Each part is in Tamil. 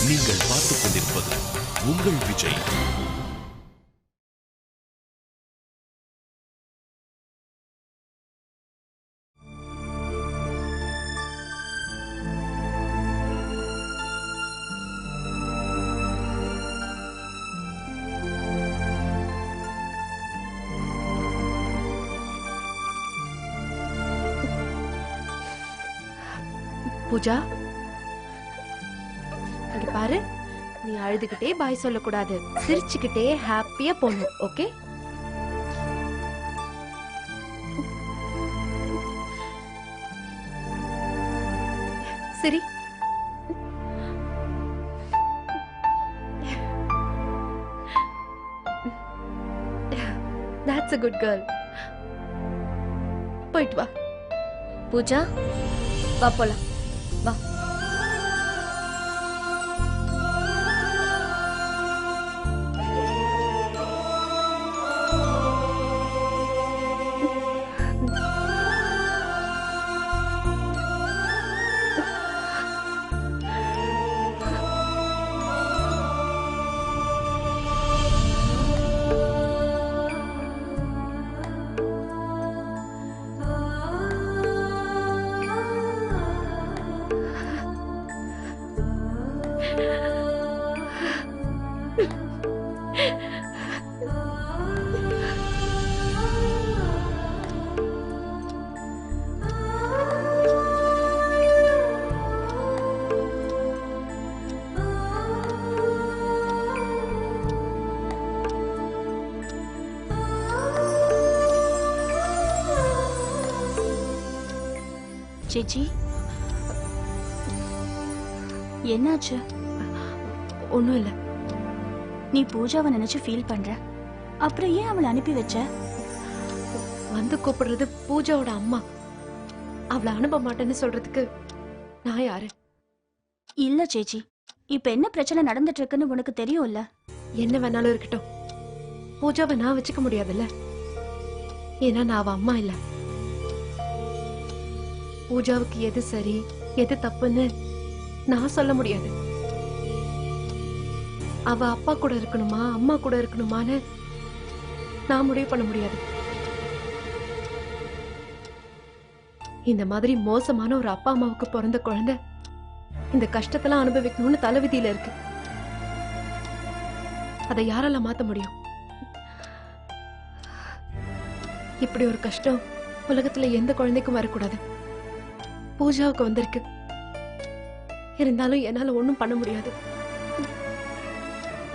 நீங்கள் பார்த்துக் கொண்டிருப்பது உங்கள் விஜய். பூஜா, இங்க பாரு, நீ அழுதுகிட்டே பாய் சொல்லக்கூடாது, சிரிச்சுக்கிட்டே ஹாப்பியா போகணும். ஓகே? சரி. That's a good girl. போயிட்டு வா. பூஜா, வா போலாம். வா. சேச்சி, என்னாச்சு? ஒண்ணும் இல்ல. நீ பூஜாவை நினைச்சு ஃபீல் பண்ற, அப்புறம் ஏன் அவளை அனுப்பி வச்ச? வந்து கூப்பிடுறது பூஜாவோட அம்மா. அவளை அனுப்ப மாட்டேன்னு சொல்றதுக்கு நான் யாரு? இல்ல சேச்சி, இப்ப என்ன பிரச்சனை நடந்துட்டு இருக்குன்னு உனக்கு தெரியும்ல. என்ன வேணாலும் இருக்கட்டும், பூஜாவை நான் வச்சுக்க முடியாதுல்ல. ஏன்னா நான் அவ அம்மா இல்ல. பூஜாவுக்கு எது சரி எது தப்புன்னு நான் சொல்ல முடியாது. அவ அப்பா கூட இருக்கணுமா அம்மா கூட இருக்கணுமான்னு நான் முடிவு பண்ண முடியாது. இந்த மாதிரி மோசமான ஒரு அப்பா அம்மாவுக்கு பிறந்த குழந்தை இந்த கஷ்டத்தெல்லாம் அனுபவிக்கணும்னு தலைவிதியில இருக்கு. அதை யாரால மாத்த முடியும்? இப்படி ஒரு கஷ்டம் உலகத்துல எந்த குழந்தைக்கும் வரக்கூடாது. பூஜாவுக்கு வந்திருக்கு. இருந்தாலும் என்னால ஒண்ணும் பண்ண முடியாது.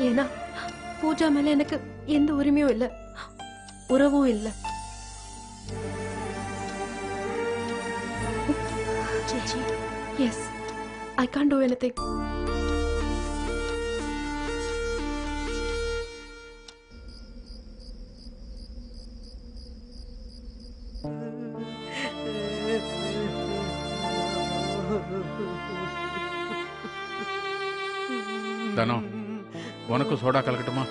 ஏன்னா பூஜா மேல எனக்கு எந்த உரிமையும் இல்ல, உறவும் இல்ல. சேச்சி, yes, I can't do anything. தனோ, உனக்கு சோடா கலக்கட்டுமா?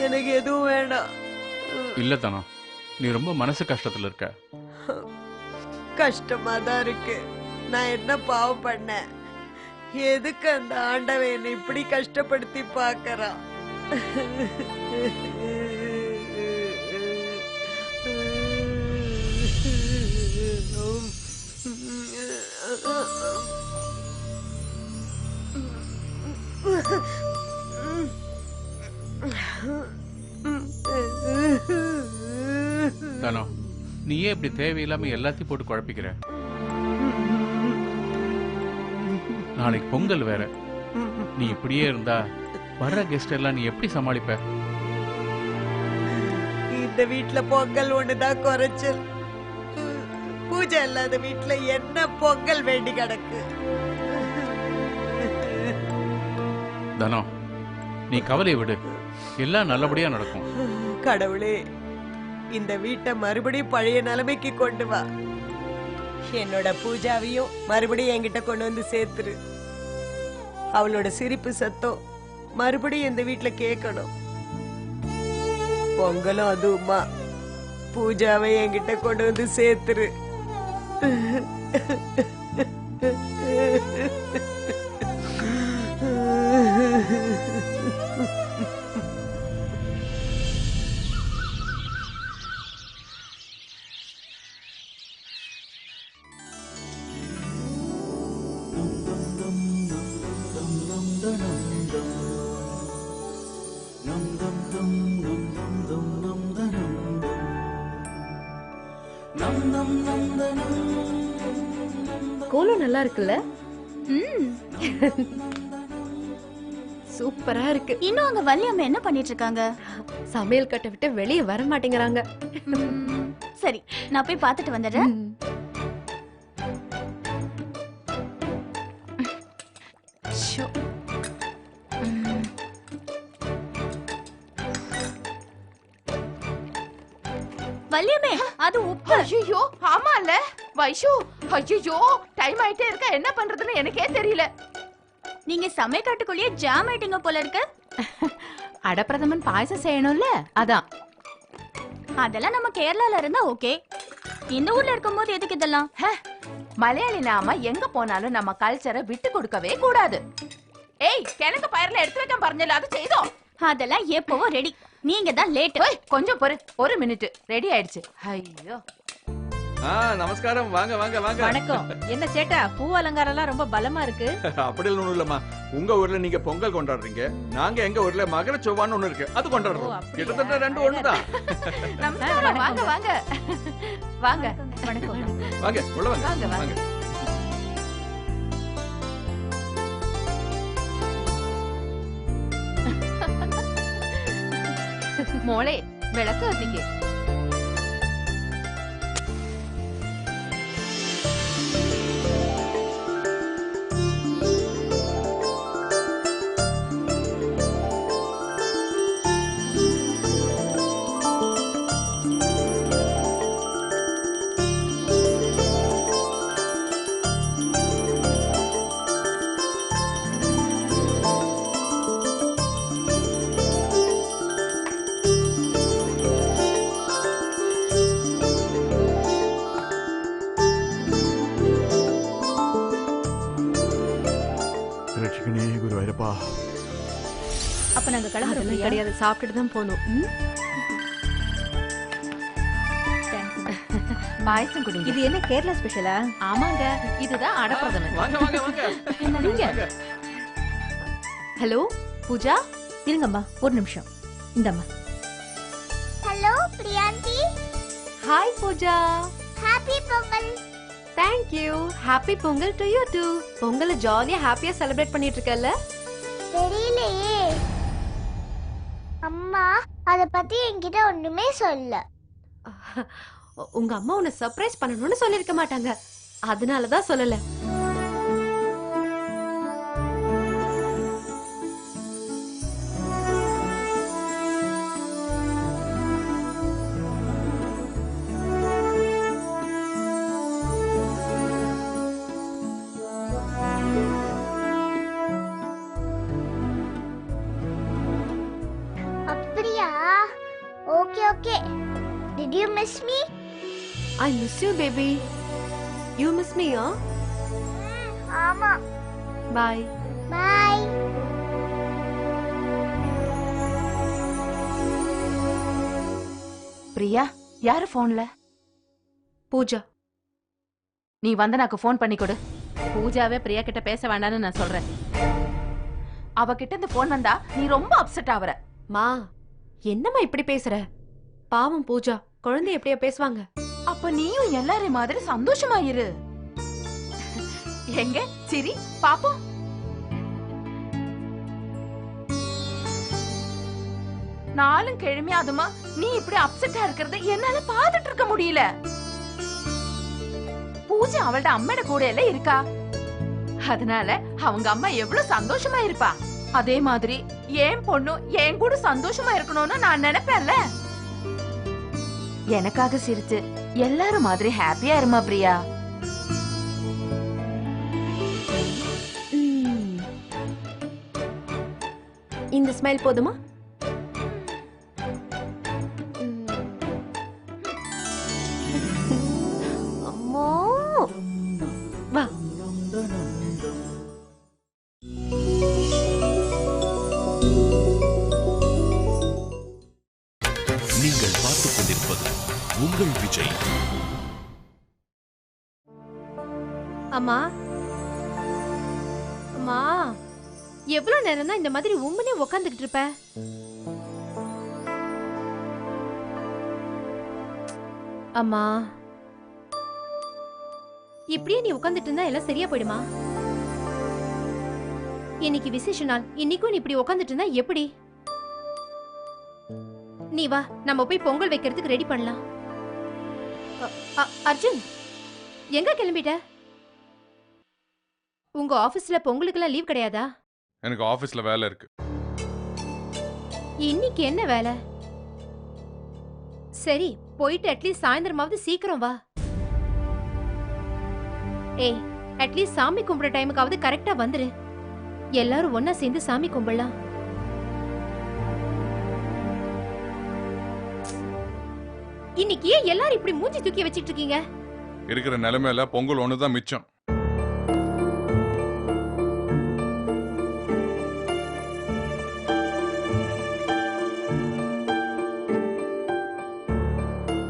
எனக்கு எதுவும் வேண்டாம். இல்ல தனோ, நீ ரொம்ப மனசு கஷ்டத்துல இருக்க. கஷ்டமா தான் இருக்கு. நான் என்ன பாவம் பண்ணேன்? எதுக்கு அந்த ஆண்டவன் என்னை இப்படி கஷ்டப்படுத்தி பார்க்கறான்? தனோ, நீ ஏன் இப்படி தேவையில்லாம எல்லாத்தையும் போட்டு குழப்பிக்கிற? நாளைக்கு பொங்கல் வேற. நீ இப்படியே இருந்தா வர்ற கெஸ்ட் எல்லாம் நீ எப்படி சமாளிப்ப? இந்த வீட்டுல பொங்கல் ஒண்ணுதான் குறைச்சல். பூஜை இல்லாத வீட்டுல என்ன பொங்கல் வேண்டி கிடக்கு? தனோ, நீ கவலை விடு, எல்லாம் நல்லபடியா நடக்கும். கடவுளே, இந்த வீட்டை மறுபடியும் பழைய நிலைமைக்கு கொண்டு வா. என்னோட பூஜாவையும் மறுபடியும் என்கிட்ட கொண்டு வந்து சேர்த்துரு. அவளோட சிரிப்பு சத்தம் மறுபடியும் இந்த வீட்டுல கேட்கணும். பொங்கலும் அதுவுமா பூஜாவை என்கிட்ட கொண்டு வந்து சேர்த்துரு. கோலம் நல்லா இருக்குல்ல? ம். சூப்பரா இருக்கு. இன்னும் அங்க வள்ளியம்மா என்ன பண்ணிட்டு இருக்காங்க? சமையல் கட்டை விட்டு வெளியே வர மாட்டேங்கிறாங்க. சரி, நான் போய் பார்த்துட்டு வந்துடுறேன். ஷோ. வள்ளியம்மே, அது உப்பு. ஐயோ ஆமால வைஷு. ஐயோ டைம் ஆயிட்டே இருக்க, என்ன பண்றதுன்னு எனக்கே தெரியல. நீங்க சமையக்காட்டுக்குள்ளேயே ஜாம் ஆயிட்டீங்க போல இருக்கு. அடப்பிரதமன் பாயசம் செய்யணும்ல, அதான். அதெல்லாம் நம்ம கேரளால இருந்தா ஓகே. இந்த ஊர்ல இருக்கும்போது எதுக்கு இதெல்லாம்? மலையாளி நாம எங்க போனாலும் நம்ம கல்ச்சரை விட்டு கொடுக்கவே கூடாது. ஏய், கிழக்கு பயிர்ல எடுத்து வைக்க പറഞ്ഞല്ലോ, அது செய்தோம். அதெல்லாம் எப்பவோ ரெடி. நீங்க தான் லேட். கொஞ்சம் பொறு, ஒரு மினிட். ரெடி ஆயிடுச்சு. ஐயோ நமஸ்காரம். வாங்க வாங்க வாங்க. வணக்கம். என்ன சேட்டா, பூ அலங்காரம் எல்லாம் ரொம்ப பலமா இருக்கு. அப்படி ஒண்ணும் இல்லம்மா. உங்க ஊர்ல நீங்க பொங்கல் கொண்டாடுறீங்க, நாங்க எங்க ஊர்ல மகர சோவான்னு ஒண்ணு இருக்கு, அது கொண்டாடுறோம். கிட்டத்தட்ட ரெண்டு ஒண்ணுதான். நமஸ்காரம். வாங்க வாங்க வாங்க. வணக்கம். வாங்க உள்ள வாங்க வாங்க வாங்க. வாங்க. മോളെ വിളക്ക് കത്തിക്ക്. ரட்சிகனே குருவாயூரப்பா. அப்ப நாங்க கிளம்புறோம். அதெல்லாம் கிடையாது, சாப்பிட்டுட்டு தான் போகணும். பாயசம் குடிங்க. இது என்ன கேரளா ஸ்பெஷலா? ஆமாங்க, இதுதான் அடப்பிரதமன். வாங்க வாங்க வாங்க. நீங்க ஹலோ பூஜா. இருங்கம்மா, ஒரு நிமிஷம். இந்தம்மா. ஹலோ பிரியாண்டி. Hi Pooja. Happy Pongal. Thank you. Happy Pongal to you too. பொங்கலை ஜாலியா ஹாப்பியா செலிப்ரேட் பண்ணிட்டு இருக்கல்ல? தெரியலையே அம்மா, அத பத்தி என்கிட்ட ஒண்ணுமே சொல்ல. உங்க அம்மா உன்னை சர்ப்ரைஸ் பண்ணணும்னு சொல்லிருக்க மாட்டாங்க, அதனாலதான் சொல்லல. அப்படியா? Okay okay. Did you miss me? I miss you baby. You miss me, huh? ஆமா. Bye. Bye. பிரியா, யாரு போன்ல? பூஜா. நீ வந்தனாக்கு போன் பண்ணி கொடு. பூஜாவே பிரியா கிட்ட பேச வேண்டாம்னு நான் சொல்றேன். அவகிட்ட இந்த போன் வந்தா நீ ரொம்ப அப்செட் ஆவற. மா, என்னம்மா இப்படி பேசுற? பாவம் பூஜா, குழந்தை எப்படியா பேசுவாங்க? அப்ப நீயும் எல்லாரும் மாதிரி சந்தோஷமா இரு. எங்க சிரி பாப்போம். நாளும் கிழமை அதுமா நீ இப்படி அப்செட்டா இருக்கிறத என்னால பாத்துட்டு இருக்க முடியல. பூஜை அவளோட அம்மாட கூட எல்லாம் இருக்கா, அதனால அவங்க அம்மா எவ்வளவு சந்தோஷமா இருப்பா. அதே மாதிரி என் பொண்ணு என் கூட சந்தோஷமா இருக்கணும்னு நான் நினைப்பேன்ல. எனக்காக சிரிச்சு எல்லாரும் மாதிரி ஹாப்பியா இருமா பிரியா. இந்த ஸ்மைல் போதுமா? அம்மா வா. நீங்கள் பார்த்துக் கொண்டிருப்பது உங்கள் விஜய். அம்மா அம்மா, எவ்வளவு நேரம் தான் இந்த மாதிரி உம்மனே உக்காந்துக்கிட்டு இருப்ப? அம்மா இப்படியே நீ உட்கார்ந்துட்டு இருந்தா எல்லாம் சரியா போயிடுமா? இன்னைக்கு விசேஷ நாள், இன்னைக்கும் நீ இப்படி உட்கார்ந்துட்டு இருந்தா எப்படி? நீ வா, நம்ம போய் பொங்கல் வைக்கிறதுக்கு ரெடி பண்ணலாம். அர்ஜுன், எங்க கிளம்பிட்ட? உங்க ஆபீஸ்ல பொங்கலுக்கெல்லாம் லீவ் கிடையாதா? எனக்கு ஆபீஸ்ல வேலை இருக்கு. இன்னைக்கு என்ன வேலை? சரி, போயிட்டு அட்லீஸ்ட் சாயந்தரமாவது சீக்கிரம் வா. ஏய், அட்லீஸ்ட் சாமி கும்பிடுற டைமுக்காவது கரெக்டா வந்துரு. எல்லாரும் ஒன்னா சேர்ந்து சாமி கும்பிடலாம். இன்னைக்கு ஏன் எல்லாரும் இப்படி மூஞ்சி தூக்கி வச்சிட்டு இருக்கீங்க? இருக்கிற நிலைமையில பொங்கல் ஒண்ணுதான் மிச்சம்.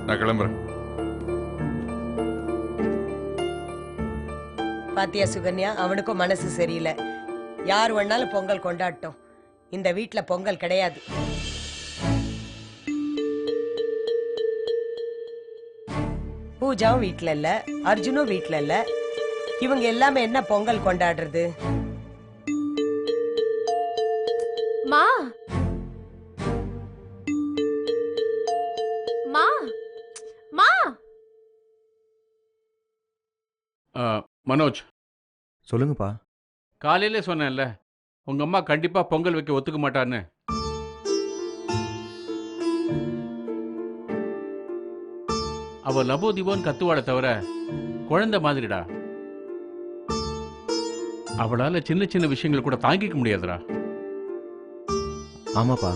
நான் கிளம்புறேன். பாத்தியா சுகன்யா, அவனுக்கும் மனசு சரியில்லை. யார் வேணாலும் பொங்கல் கொண்டாடட்டும், இந்த வீட்ல பொங்கல் கிடையாது. பூஜாவும் வீட்ல இல்ல, அர்ஜுனும் வீட்ல இல்ல. இவங்க எல்லாமே என்ன பொங்கல் கொண்டாடுறது? மா மா மா மனோஜ், சொல்லுங்கப்பா. காலையிலே சொன்னேன்ல உங்க அம்மா கண்டிப்பா பொங்கல் வைக்க ஒத்துக்க மாட்டான்னு. அவ லபோ திபோன்னு கத்துவாட தவிர குழந்தை மாதிரிடா. அவளால சின்ன சின்ன விஷயங்கள் கூட தாங்கிக்க முடியாதுடா. ஆமாப்பா,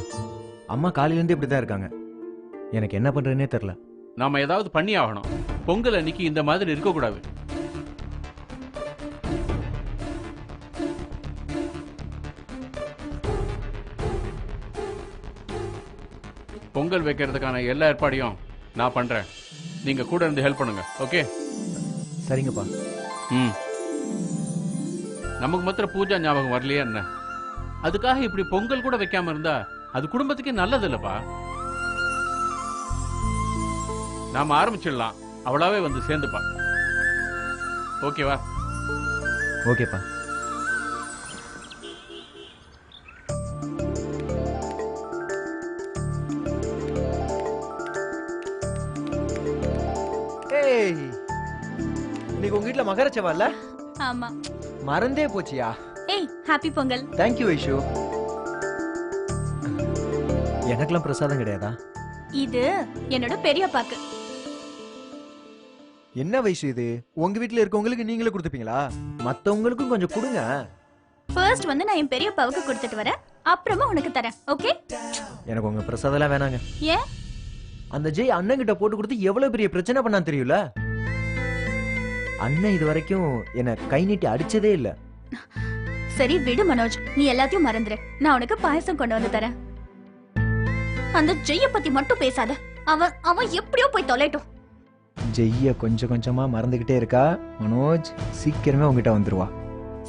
அம்மா காலையிலேருந்து இப்படி தான் இருக்காங்க. எனக்கு என்ன பண்றதுன்னே தெரியல. நாம ஏதாவது பண்ணி ஆகணும். பொங்கல் அன்னைக்கு இந்த மாதிரி இருக்கக்கூடாது. பொங்கல் வைக்கிறதுக்கான எல்லா ஏற்பாடையும் நான் பண்றேன். நீங்க கூட இருந்து ஹெல்ப் பண்ணுங்க. ஓகே? சரிங்கப்பா. நமக்கு மாத்திரம் பூஜா ஞாபகம் வரலையா என்ன? அதுக்காக இப்படி பொங்கல் கூட வைக்காம இருந்தா அது குடும்பத்துக்கே நல்லது இல்லப்பா. நாம ஆரம்பிச்சிடலாம், அவளாவே வந்து சேர்ந்துப்பா. ஓகேவா? ஓகேப்பா. இன்னைக்கு உங்க வீட்ல மகரச்சவால்ல? ஆமா, மறந்தே போச்சியா? ஏய், happy Pongal. Thank you Aishu. எனக்கெல்லாம் பிரசாதம் கிடையாதா? இது என்னோட பெரியப்பாக்கு. என்ன வைஷு இது? உங்க வீட்ல இருக்கவங்களுக்கு நீங்களே கொடுத்துப்பீங்களா? மத்தவங்களுக்கும் கொஞ்சம் கொடுங்க. ஃபர்ஸ்ட் வந்து நான் என் பெரியப்பாவுக்கு கொடுத்துட்டு வரேன், அப்புறமா உனக்கு தரேன். ஓகே? எனக்கு உங்க பிரசாதம் எல்லாம் வேணாங்க. ஏன்? அந்த ஜெய் அண்ணன் கிட்ட போட்டு கொடுத்து எவ்வளவு பெரிய பிரச்சனை பண்ணான்னு தெரியுல? அண்ணன் இது வரைக்கும் என்ன கை நீட்டி அடிச்சதே இல்ல. சரி விடு மனோஜ், நீ எல்லாத்தையும் மறந்துரு. நான் உனக்கு பாயசம் கொண்டு வந்து தரேன். அந்த ஜெய்ய பத்தி மட்டும் பேசாத. அவன் எப்படியோ போய் தொலைட்டும். ஜெய்ய கொஞ்சம் கொஞ்சமா மறந்துகிட்டே இருக்கா. மனோஜ் சீக்கிரமே உங்ககிட்ட வந்துருவா.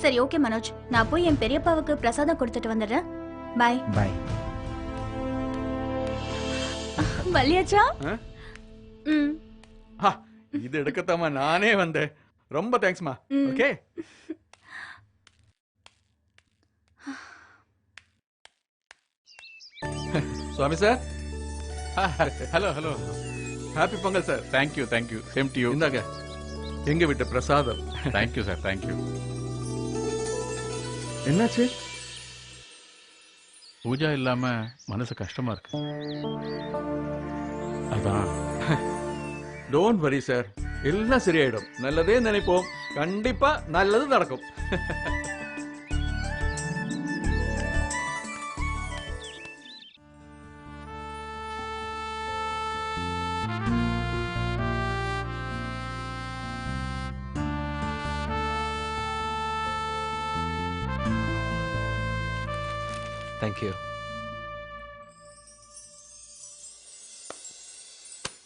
சரி ஓகே மனோஜ், நான் போய் என் பெரியப்பாவுக்கு பிரசாதம் கொடுத்துட்டு வந்துடுறேன். பாய் பாய். வள்ளியாச்சா? இது எடுக்கத்தாமா நானே வந்தேன். ரொம்ப தேங்க்ஸ்மா. Okay? Swami sir. Hello hello. Happy Pongal sir. Thank you thank you. Same to you. இந்தாங்க எங்க வீட்டு பிரசாதம். Thank you sir, thank you. என்னாச்சு? பூஜா இல்லாம மனசு கஷ்டமா இருக்கு. அதான். டோன்ட் வரி சார், எல்லாம் சரியாயிடும். நல்லதே நினைப்போம், கண்டிப்பா நல்லது நடக்கும். Thank you.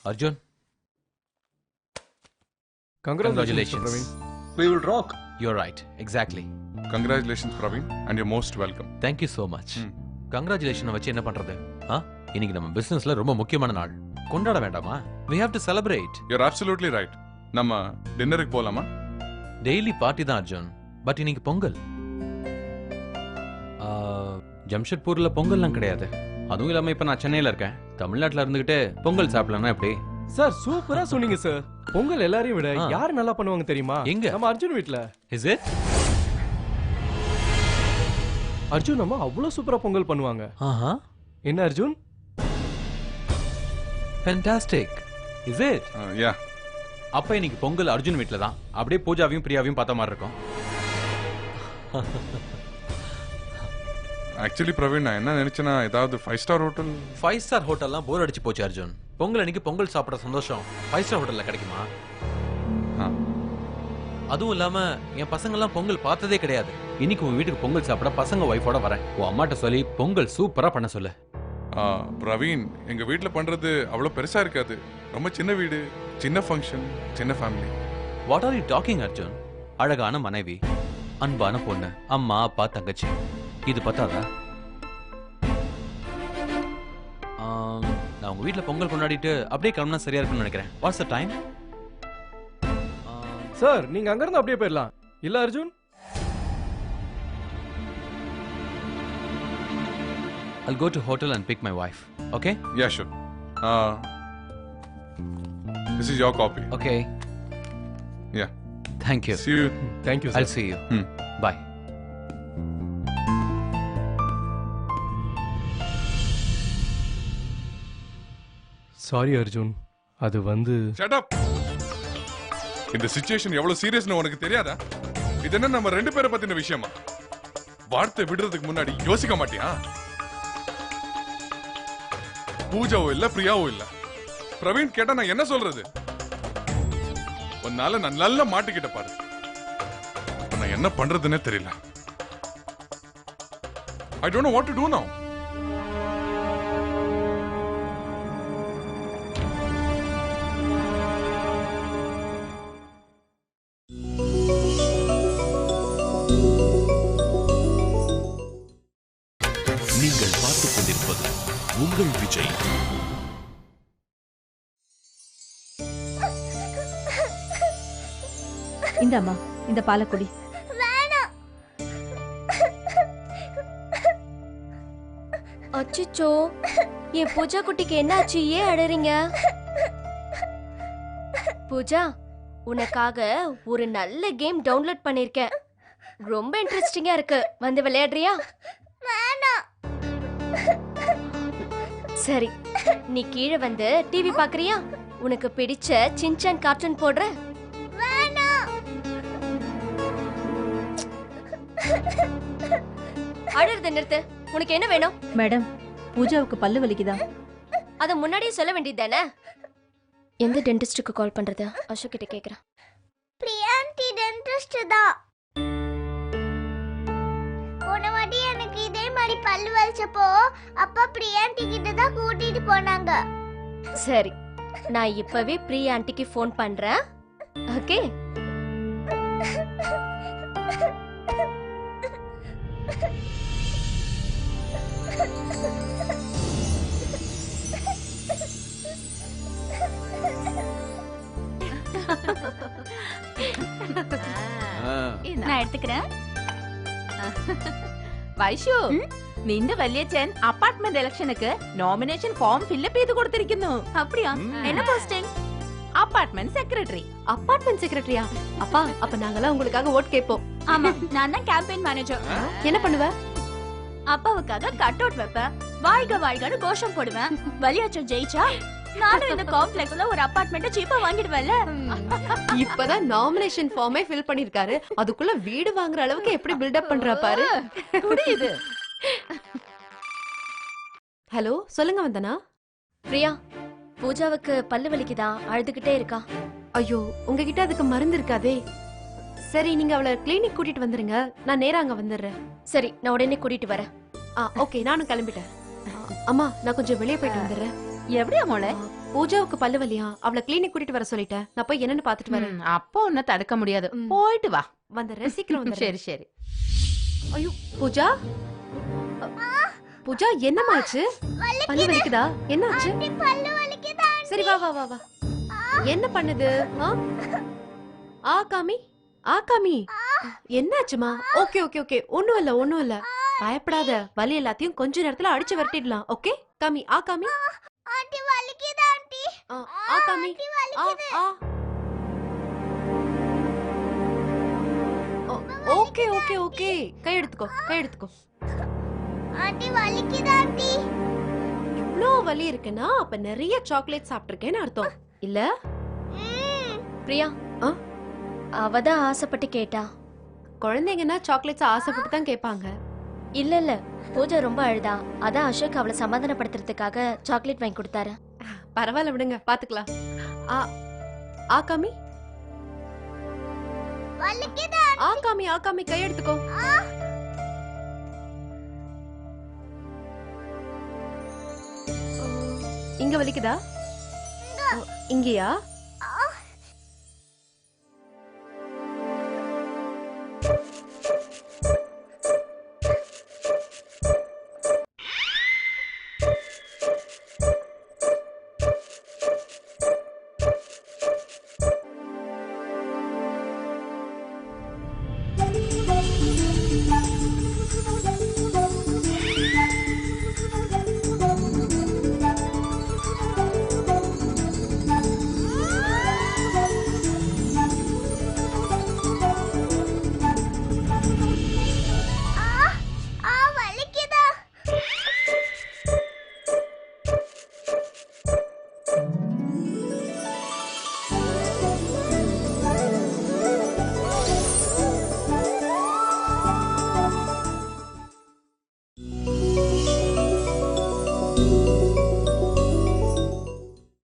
Arjun, Congratulations, Praveen. We will rock. You're right. Exactly. Congratulations, Praveen, and you're most welcome. Thank you so much. Congratulations வச்சு என்ன பண்றது? இன்னைக்கு நம்ம பிசினஸ்ல ரொம்ப முக்கியமான நாள். கொண்டாட வேண்டாமா? We have to celebrate. You're absolutely right. நம்ம டின்னருக்கு போலாமா? டெய்லி பார்ட்டி தான் அர்ஜுன், பட் இன்னைக்கு பொங்கல். ஜம்ஷெட்பூர்ல பொங்கல்லாம் கிடையாது. அதுவும் இல்லாம இப்ப நான் சென்னையில இருக்கேன். தமிழ்நாட்டுல இருந்துகிட்டு பொங்கல் சாப்பிடலன்னா எப்படி? சார் சூப்பரா சொன்னீங்க சார். பொங்கல் எல்லாரையும் விட யார் நல்லா பண்ணுவாங்க தெரியுமா? எங்க? நம்ம அர்ஜுன் வீட்ல. Is it? அர்ஜுன் அம்மா அவ்வளவு சூப்பரா பொங்கல் பண்ணுவாங்க. என்ன Arjun? Fantastic. Is it? Yeah. அப்ப இன்னைக்கு பொங்கல் அர்ஜுன் வீட்ல தான். அப்படியே பூஜாவையும் பிரியாவையும் பார்த்த மாதிரி இருக்கும். ஆக்சுவலி பிரவீன், நான் என்ன நினைச்சேன்னா ஏதாவது 5 ஸ்டார் ஹோட்டல். 5 ஸ்டார் ஹோட்டல்லாம் போர் அடிச்சு போச்சு அர்ஜுன். பொங்கல் அன்னைக்கு பொங்கல் சாப்பிட சந்தோஷம் 5 ஸ்டார் ஹோட்டல்ல கிடைக்குமா? அதுவும் இல்லாம என் பசங்க எல்லாம் பொங்கல் பார்த்ததே கிடையாது. இன்னைக்கு உன் வீட்டுக்கு பொங்கல் சாப்பிட பசங்க ஒய்ஃபோட வரேன். உன் அம்மாட்ட சொல்லி பொங்கல் சூப்பரா பண்ண சொல்லு. பிரவீன், எங்க வீட்ல பண்றது அவ்வளவு பெருசா இருக்காது. ரொம்ப சின்ன வீடு, சின்ன ஃபங்க்ஷன், சின்ன family. What are you talking Arjun? அழகான மனைவி, அன்பான பொண்ணு, அம்மா அப்பா தங்கச்சி, இது பத்தாதா? நான் உங்க வீட்ல பொங்கல் கொண்டாடிட்டு அப்படியே கிளம்பினா சரியா இருக்கும்னு நினைக்கிறேன். What's the time? சார் நீங்க அங்க இருந்து அப்படியே போயிடலாம். இல்ல Arjun? I'll go to hotel and pick my wife. Okay? Yeah, sure. This is your copy. Okay. Yeah. Thank you. See you. Thank you, sir. I'll see you. Bye. Sorry Arjun, அது வந்து Shut up. இந்த சிச்சுவேஷன் எவ்வளவு சீரியஸ்னு உனக்கு தெரியாதா? இது என்ன நம்ம 2 பேரை பத்தின விஷயமா? வார்த்தை விடுறதுக்கு முன்னாடி யோசிக்க மாட்டியா? பூஜாவோ இல்ல, பிரியாவோ இல்ல. பிரவீன் கேட்டா நான் என்ன சொல்றது? உன்னால நான் நல்லா மாட்டிக்கிட்ட பாரு. நான் என்ன பண்றதுன்னே தெரியல. I don't know what to do now. நீங்கள் பார்த்துக் கொண்டிருப்பது உங்கள் விஜய். இந்தம்மா, இந்த பாலக்குடி. அச்சோ, என் பூஜா குட்டிக்கு என்னாச்சு? ஏன் அழறீங்க? பூஜா, உனக்காக ஒரு நல்ல கேம் டவுன்லோட் பண்ணிருக்கேன். ரொம்ப இன்ட்ரெஸ்டிங்கா இருக்கு. வந்து விளையாடுறியா? சரி, நீ கீழே வந்து டிவி பாக்குறியா? உனக்கு பிடிச்ச சின்சான் கார்ட்டூன் போடுற. அழறத நிறுத்து. உனக்கு என்ன வேணும்? மேடம், பூஜாவுக்கு பல்லு வலிக்குதா? அத முன்னாடியே சொல்ல வேண்டியது தானே. எந்த டென்டிஸ்டுக்கு கால் பண்றது? அசோக் கிட்ட கேக்குறேன். பிரியாண்டி டென்டிஸ்ட் தான். போன வாட்டி எனக்கு இதே மாதிரி பல்லு வலிச்சப்போ அப்பா பிரியாண்டி கிட்ட தான் கூட்டிட்டு போனாங்க. சரி, நான் இப்பவே பிரியா ஆண்டிக்கு ஃபோன் பண்றேன். ஓகே? நான் எடுத்துக்கிறேன். വൈശു, നിന്റെ വല്യച്ഛൻ അപ്പാർട്ട്മെന്റ് ഇലക്ഷനുക്ക് നോമിനേഷൻ ഫോം ഫില്ലപ്പ് ചെയ്ത് കൊടുത്തിരിക്കുന്നു. அப்படியா? என்ன போஸ்டிங்? Apartment secretary. அபார்ட்மெண்ட் செக்ரட்டரியா? அப்பா, அப்ப நாங்கலாம் உங்களுக்காக ஓட் கேட்போம். ஆமா, நான் தான் கேம்பெயின் மேனேஜர். என்ன பண்ணுவ? அப்பாவுக்காக கட் அவுட் வைப்பேன். வாழ்க வாழ்கன்னு கோஷம் போடுவேன். வலியாச்சும் ஜெயிச்சா நானும் இந்த காம்ப்ளெக்ஸ்ல ஒரு அபார்ட்மெண்ட் சீப்பா வாங்கிடுவேன்ல. இப்பதான் நாமினேஷன் ஃபார்மே ஃபில் பண்ணிருக்காரு. அதுக்குள்ள வீடு வாங்குற அளவுக்கு எப்படி பில்ட் பண்றா பாரு. புரியுது. ஹலோ, சொல்லுங்க வந்தனா. பிரியா, பூஜாவுக்கு பல்லு வலிக்குதா? அழுதுகிட்டே இருக்கா. ஐயோ, உங்ககிட்ட அதுக்கு மருந்து இருக்காதே. சரி, நீங்க அவளை கிளினிக் கூட்டிட்டு வந்துருங்க. நான் நேரா அங்க வந்துடுறேன். சரி, நான் உடனே கூட்டிட்டு வரேன். ஓகே, நானும் கிளம்பிட்டேன். அம்மா, நான் கொஞ்சம் வெளியே போயிட்டு வந்துடுறேன். எப்படியா மோளே? பூஜாவுக்கு பல்லு வலியா? அவளை கிளினிக் கூட்டிட்டு வர சொல்லிட்டேன். நான் போய் என்னன்னு பாத்துட்டு வரேன். அப்போ ஒன்னும் தடுக்க முடியாது. போயிட்டு வா. வந்துடுறேன், சீக்கிரம் வந்துடுறேன். சரி சரி. ஐயோ, பூஜா, பூஜா, என்னமாச்சு? பல்லு வலிக்குதா? என்னாச்சு? சரி, வா வா வா வா. என்ன பண்ணுது? காமி. ஆகாமி என்னாச்சுமா? ஓகே ஓகே ஓகே, ஒண்ணும் இல்ல பயப்படாத. வலி எல்லாத்தையும் கொஞ்ச நேரத்துல அடிச்சு விரட்டிடலாம். ஓகே காமி, ஆகாமி ஆண்டி வலிக்குது ஆண்டி. ஆகாமி ஆண்டி வலிக்குது. ஓகே ஓகே ஓகே, கை எடுத்துக்கோ. ஆண்டி வலிக்குது ஆண்டி. இவ்ளோ வலி இருக்குன்னா அப்ப நிறைய சாக்லேட் சாப்பிட்டிருக்கேன்னு அர்த்தம் இல்ல? பிரியா, அவதான் ஆசைப்பட்டு கேட்டா. குழந்தைங்கன்னா சாக்லேட்ஸ் ஆசைப்பட்டு தான் கேட்பாங்க. இல்ல பூஜா ரொம்ப அழுதா, அதான் அசோக் அவளை சமாதானப்படுத்துறதுக்காக சாக்லேட் வாங்கி கொடுத்தாரு. பரவாயில்ல விடுங்க, பாத்துக்கலாம். ஆகாமி வலிக்குது ஆகாமி கை எடுத்துக்கோ. இங்க வலிக்குதா? இங்கயா?